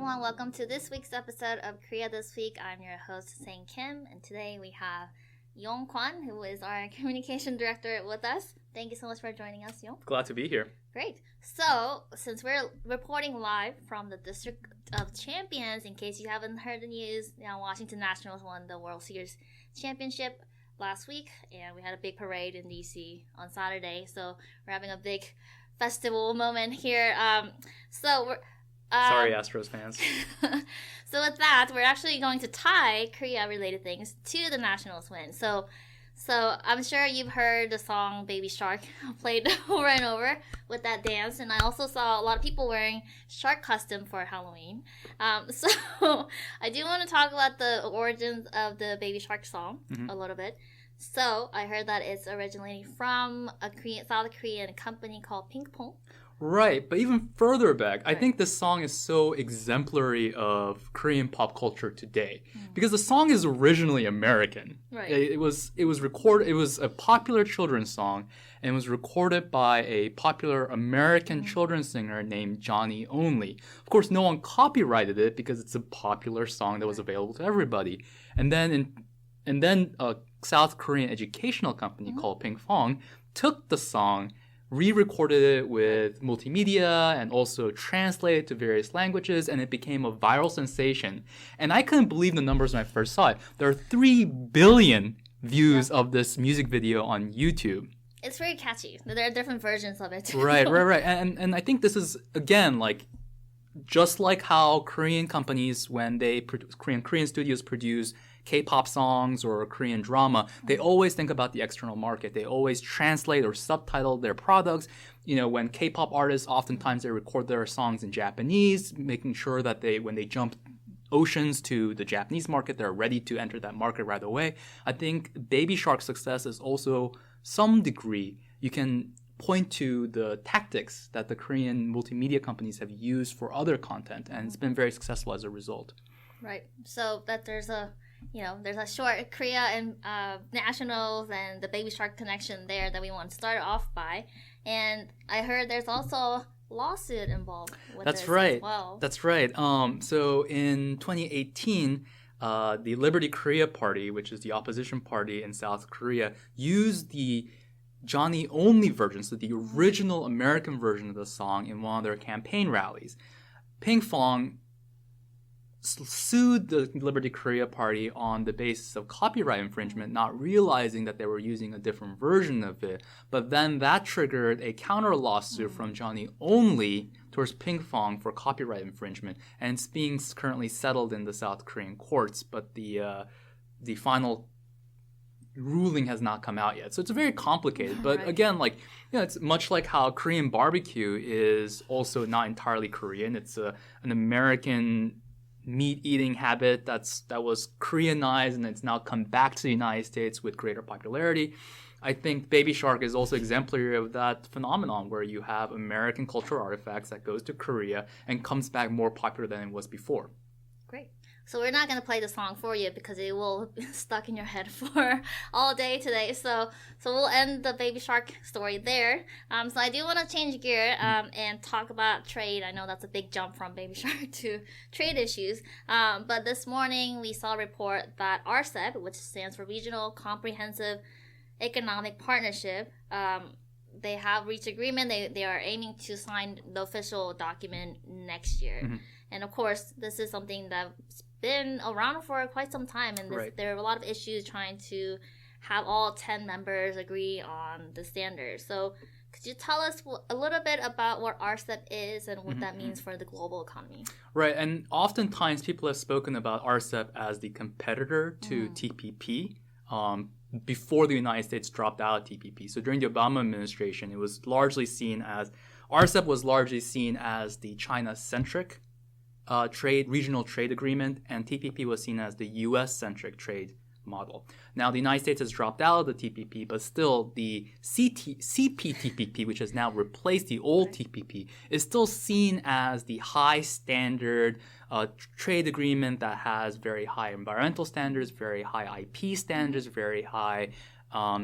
everyone. Welcome to this week's episode of Korea This Week. I'm your host, Sang Kim, and today we have Yong Kwon, who is our communication director with us. Thank you so much for joining us, Yong. Glad to be here. Great. So, since we're reporting live from the District of Champions, in case you haven't heard the news, Washington Nationals won the World Series championship last week, and we had a big parade in DC on Saturday. So we're having a big festival moment here. Sorry, Astros fans. So with that, we're actually going to tie Korea-related things to the Nationals win. So I'm sure you've heard the song Baby Shark played over and over with that dance. And I also saw a lot of people wearing shark costume for Halloween. So I do want to talk about the origins of the Baby Shark song a little bit. So I heard that it's originally from a South Korean company called Ping Pong. Right, but even further back, I think this song is so exemplary of Korean pop culture today because the song is originally American. Right. It was recorded. It was a popular children's song, and it was recorded by a popular American children's singer named Johnny Only. Of course, no one copyrighted it because it's a popular song that was available to everybody. And then a South Korean educational company called Ping Pong took the song, re-recorded it with multimedia and also translated to various languages, and it became a viral sensation. And I couldn't believe the numbers when I first saw it. There are 3 billion views of this music video on YouTube. It's very catchy. There are different versions of it. Right. And I think this is, again, like, just like how Korean companies, when they Korean studios produce K-pop songs or Korean drama, they always think about the external market. They always translate or subtitle their products. You know, when K-pop artists, oftentimes they record their songs in Japanese, making sure that when they jump oceans to the Japanese market, they're ready to enter that market right away. I think Baby Shark's success is also, some degree, you can point to the tactics that the Korean multimedia companies have used for other content, and it's been very successful as a result. Right. So that there's a short Korea and Nationals and the Baby Shark connection there that we want to start off by. And I heard there's also a lawsuit involved with this as well. That's right. So in 2018, the Liberty Korea Party, which is the opposition party in South Korea, used the Johnny Only version, so the original American version of the song, in one of their campaign rallies. Ping Pong sued the Liberty Korea Party on the basis of copyright infringement, not realizing that they were using a different version of it. But then that triggered a counter lawsuit from Johnny Only towards Ping Pong for copyright infringement, and it's being currently settled in the South Korean courts. But the final ruling has not come out yet, so it's very complicated. But again, it's much like how Korean barbecue is also not entirely Korean. It's an American meat-eating habit that was Koreanized, and it's now come back to the United States with greater popularity. I think Baby Shark is also exemplary of that phenomenon, where you have American cultural artifacts that goes to Korea and comes back more popular than it was before. Great. So we're not going to play the song for you because it will be stuck in your head for all day today. So we'll end the Baby Shark story there. So I do want to change gear and talk about trade. I know that's a big jump from Baby Shark to trade issues. But this morning we saw a report that RCEP, which stands for Regional Comprehensive Economic Partnership, they have reached agreement. They are aiming to sign the official document next year. And of course, this is something that's been around for quite some time, and there are a lot of issues trying to have all 10 members agree on the standards. So could you tell us a little bit about what RCEP is and what that means for the global economy? Right, and oftentimes people have spoken about RCEP as the competitor to TPP. Before the United States dropped out of TPP. So during the Obama administration, it was largely seen as, RCEP was largely seen as the China-centric regional trade agreement, and TPP was seen as the U.S.-centric trade model. Now, the United States has dropped out of the TPP, but still the CPTPP, which has now replaced the old TPP, is still seen as the high standard trade agreement that has very high environmental standards, very high IP standards, very high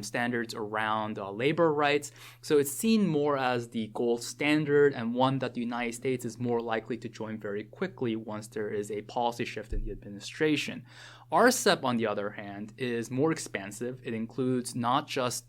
standards around labor rights. So it's seen more as the gold standard and one that the United States is more likely to join very quickly once there is a policy shift in the administration. RCEP, on the other hand, is more expansive. It includes not just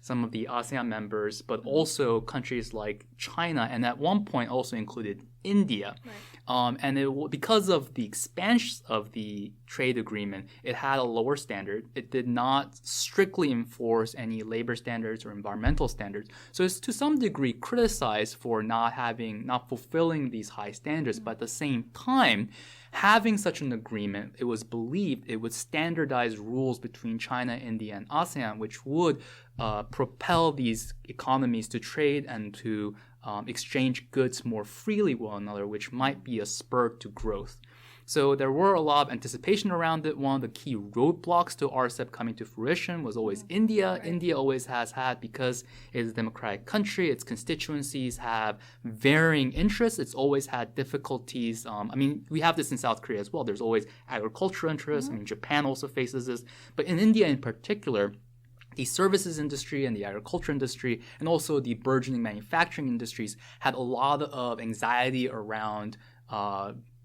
some of the ASEAN members, but also countries like China, and at one point also included India. Right. And because of the expansion of the trade agreement, it had a lower standard. It did not strictly enforce any labor standards or environmental standards. So it's to some degree criticized for not fulfilling these high standards. But at the same time, having such an agreement, it was believed it would standardize rules between China, India, and ASEAN, which would propel these economies to trade and to exchange goods more freely with one another, which might be a spur to growth. So there were a lot of anticipation around it. One of the key roadblocks to RCEP coming to fruition was always India. Right. India always has had, because it is a democratic country, its constituencies have varying interests. It's always had difficulties. We have this in South Korea as well. There's always agricultural interests. Japan also faces this. But in India in particular, the services industry and the agriculture industry and also the burgeoning manufacturing industries had a lot of anxiety around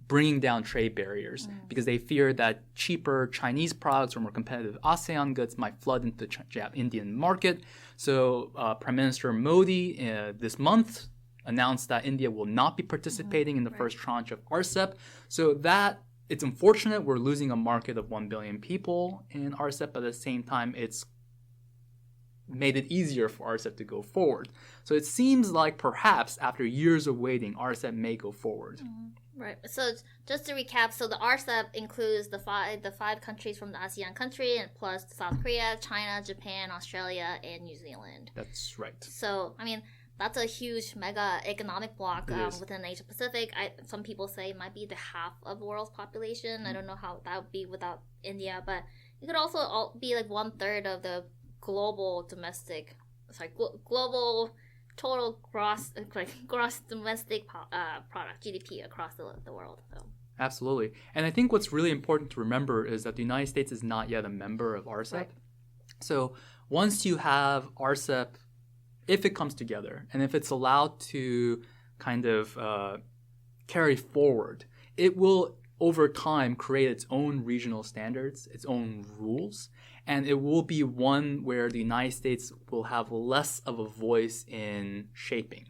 bringing down trade barriers because they feared that cheaper Chinese products or more competitive ASEAN goods might flood into the Indian market. So Prime Minister Modi this month announced that India will not be participating in the first tranche of RCEP. So that it's unfortunate we're losing a market of 1 billion people in RCEP, but at the same time it's made it easier for RCEP to go forward. So it seems like perhaps after years of waiting, RCEP may go forward. Right. So just to recap, so the RCEP includes the five countries from the ASEAN country, and plus South Korea, China, Japan, Australia, and New Zealand. That's right. So that's a huge mega economic bloc within Asia Pacific. Some people say it might be the half of the world's population. I don't know how that would be without India, but it could also be like 1/3 of the global total gross domestic product, GDP, across the world. So. Absolutely. And I think what's really important to remember is that the United States is not yet a member of RCEP. Right. So once you have RCEP, if it comes together and if it's allowed to kind of carry forward, it will over time create its own regional standards, its own rules, and it will be one where the United States will have less of a voice in shaping.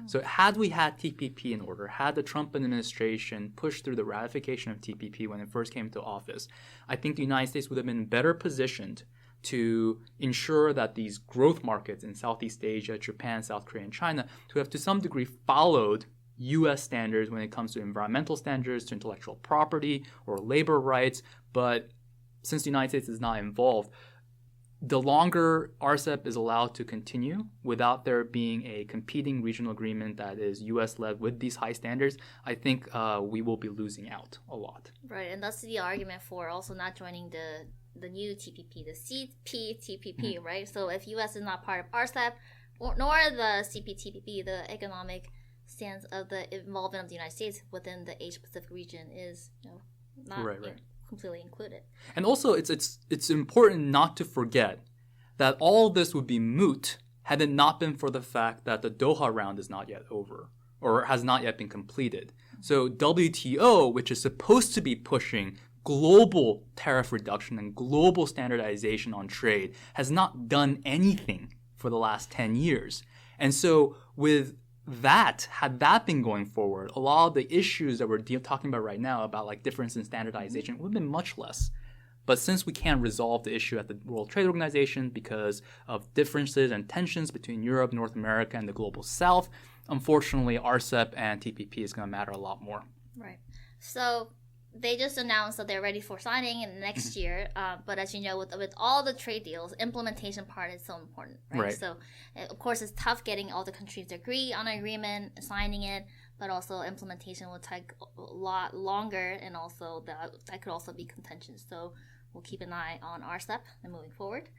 So had we had TPP in order, had the Trump administration pushed through the ratification of TPP when it first came to office, I think the United States would have been better positioned to ensure that these growth markets in Southeast Asia, Japan, South Korea, and China to have to some degree followed U.S. standards when it comes to environmental standards, to intellectual property or labor rights. But since the United States is not involved, the longer RCEP is allowed to continue without there being a competing regional agreement that is U.S.-led with these high standards, I think we will be losing out a lot. Right, and that's the argument for also not joining the new TPP, the CPTPP, right? So if U.S. is not part of RCEP, nor the CPTPP, the economic stance of the involvement of the United States within the Asia-Pacific region is not completely included. And also, it's important not to forget that all this would be moot had it not been for the fact that the Doha round is not yet over or has not yet been completed. So WTO, which is supposed to be pushing global tariff reduction and global standardization on trade, has not done anything for the last 10 years. And so with that, had that been going forward, a lot of the issues that we're talking about right now about like difference in standardization would have been much less. But since we can't resolve the issue at the World Trade Organization because of differences and tensions between Europe, North America, and the global South, unfortunately, RCEP and TPP is going to matter a lot more. Right. So they just announced that they're ready for signing in next year. But as you know, with all the trade deals, implementation part is so important, right? So, of course, it's tough getting all the countries to agree on an agreement, signing it, but also implementation will take a lot longer, and also that could also be contentious. So we'll keep an eye on RCEP and moving forward.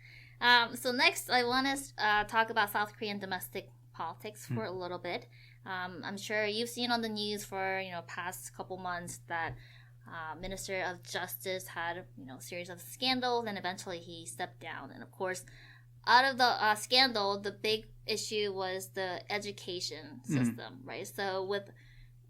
So next, I want to talk about South Korean domestic politics for a little bit. I'm sure you've seen on the news for past couple months that Minister of Justice had a series of scandals, and eventually he stepped down. And of course, out of the scandal, the big issue was the education system, right? So with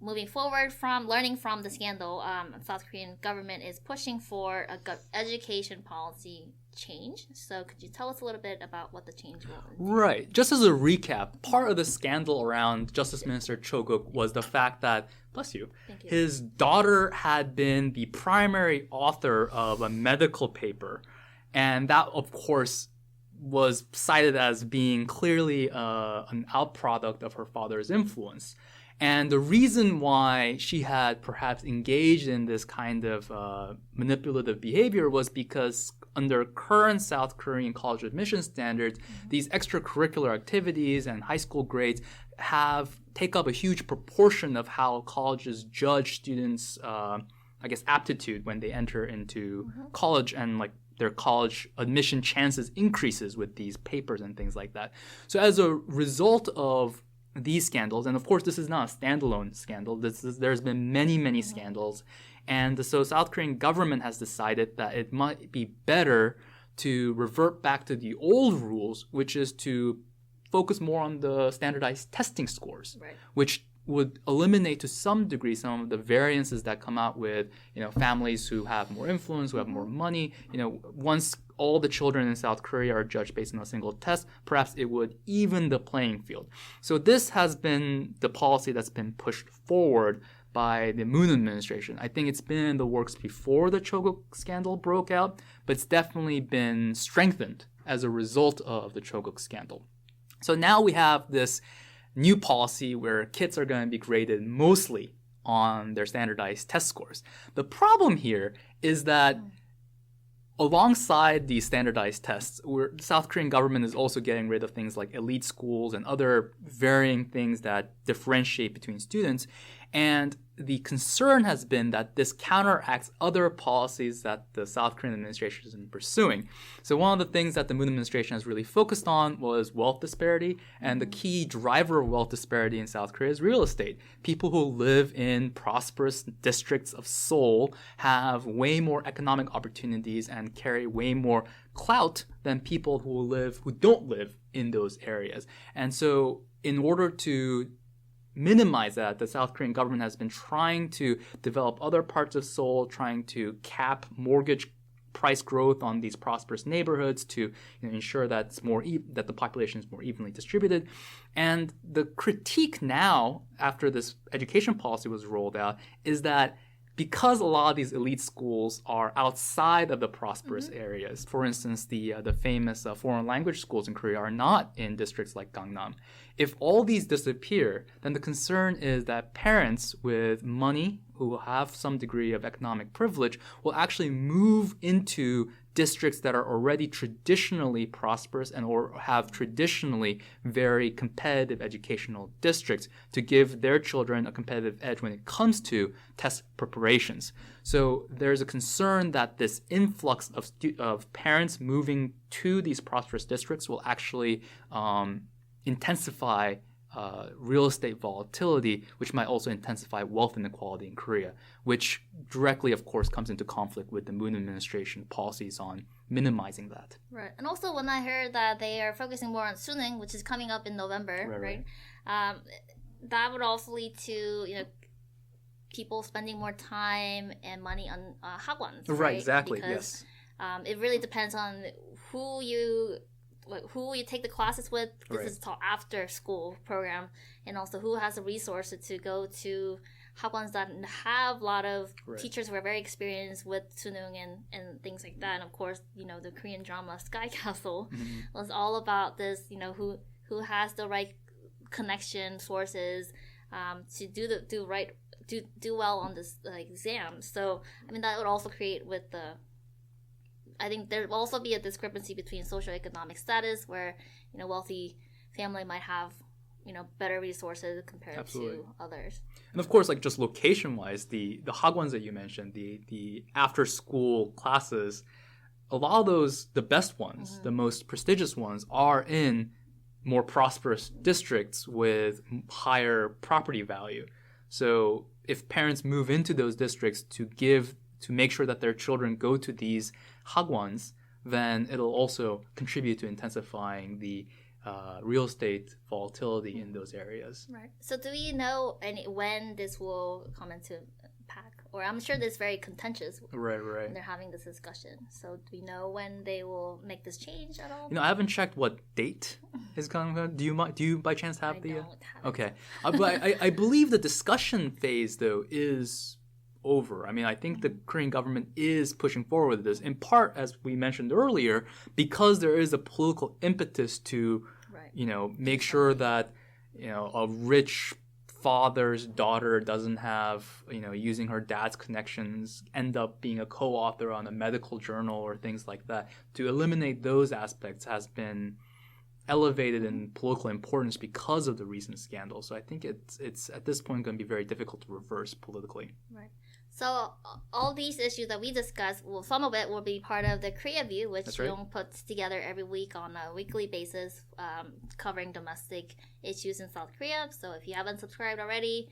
moving forward from learning from the scandal, South Korean government is pushing for a education policy change. So could you tell us a little bit about what the change was? Right. Just as a recap, part of the scandal around Justice Minister Cho-guk was the fact that, bless you, his daughter had been the primary author of a medical paper. And that, of course, was cited as being clearly an outproduct of her father's influence. And the reason why she had perhaps engaged in this kind of manipulative behavior was because under current South Korean college admission standards, these extracurricular activities and high school grades take up a huge proportion of how colleges judge students' aptitude when they enter into college, and like their college admission chances increases with these papers and things like that. So as a result of these scandals, and of course this is not a standalone scandal, there's been many scandals, and so South Korean government has decided that it might be better to revert back to the old rules, which is to focus more on the standardized testing scores, which would eliminate to some degree some of the variances that come out with families who have more influence, who have more money. Once all the children in South Korea are judged based on a single test, perhaps it would even the playing field. So this has been the policy that's been pushed forward by the Moon administration. I think it's been in the works before the Cho-guk scandal broke out, but it's definitely been strengthened as a result of the Cho-guk scandal. So now we have this new policy where kids are going to be graded mostly on their standardized test scores. The problem here is that alongside these standardized tests, the South Korean government is also getting rid of things like elite schools and other varying things that differentiate between students. And the concern has been that this counteracts other policies that the South Korean administration has been pursuing. So one of the things that the Moon administration has really focused on was wealth disparity. And the key driver of wealth disparity in South Korea is real estate. People who live in prosperous districts of Seoul have way more economic opportunities and carry way more clout than people who don't live in those areas. And so in order to minimize that, the South Korean government has been trying to develop other parts of Seoul, trying to cap mortgage price growth on these prosperous neighborhoods to ensure that that the population is more evenly distributed. And the critique now, after this education policy was rolled out, is that because a lot of these elite schools are outside of the prosperous areas, for instance, the famous foreign language schools in Korea are not in districts like Gangnam. If all these disappear, then the concern is that parents with money who have some degree of economic privilege will actually move into districts that are already traditionally prosperous and or have traditionally very competitive educational districts to give their children a competitive edge when it comes to test preparations. So there's a concern that this influx of parents moving to these prosperous districts will actually intensify real estate volatility, which might also intensify wealth inequality in Korea, which directly, of course, comes into conflict with the Moon administration policies on minimizing that. Right. And also when I heard that they are focusing more on Suning, which is coming up in November, right? That would also lead to, people spending more time and money on hagwons, right? Exactly, because, it really depends on who you take the classes with, because it's an after school program, and also who has the resources to go to hagwons that have a lot of teachers who are very experienced with sunung and things like that. And of course, the Korean drama Sky Castle was all about this, who has the right connection sources to do well on this exam. So that would also create I think there will also be a discrepancy between socioeconomic status, where wealthy family might have better resources compared to others. And of course, just location-wise, the hagwons that you mentioned, the after-school classes, a lot of those, the best ones, the most prestigious ones, are in more prosperous districts with higher property value. So if parents move into those districts to make sure that their children go to these hagwons, then it'll also contribute to intensifying the real estate volatility in those areas. Right. So do we know when this will come into impact? Or I'm sure this is very contentious. Right. When they're having this discussion. So do we know when they will make this change at all? I haven't checked what date is coming. Do you by chance have the? I don't have Okay. But I believe the discussion phase though is over. I mean, I think the Korean government is pushing forward with this, in part, as we mentioned earlier, because there is a political impetus to, make sure that, a rich father's daughter doesn't have, using her dad's connections, end up being a co-author on a medical journal or things like that. To eliminate those aspects has been elevated in political importance because of the recent scandal. So I think it's at this point going to be very difficult to reverse politically. Right. So all these issues that we discussed, well, some of it will be part of the Korea View, which Yong puts together every week on a weekly basis, covering domestic issues in South Korea. So if you haven't subscribed already,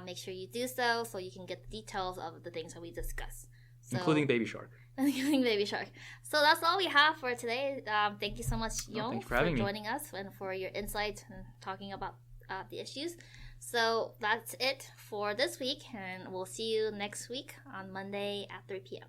make sure you do so you can get the details of the things that we discuss. Including Baby Shark. Including Baby Shark. So that's all we have for today. Thank you so much, Yong, for joining us and for your insights and talking about the issues. So that's it for this week, and we'll see you next week on Monday at 3 p.m.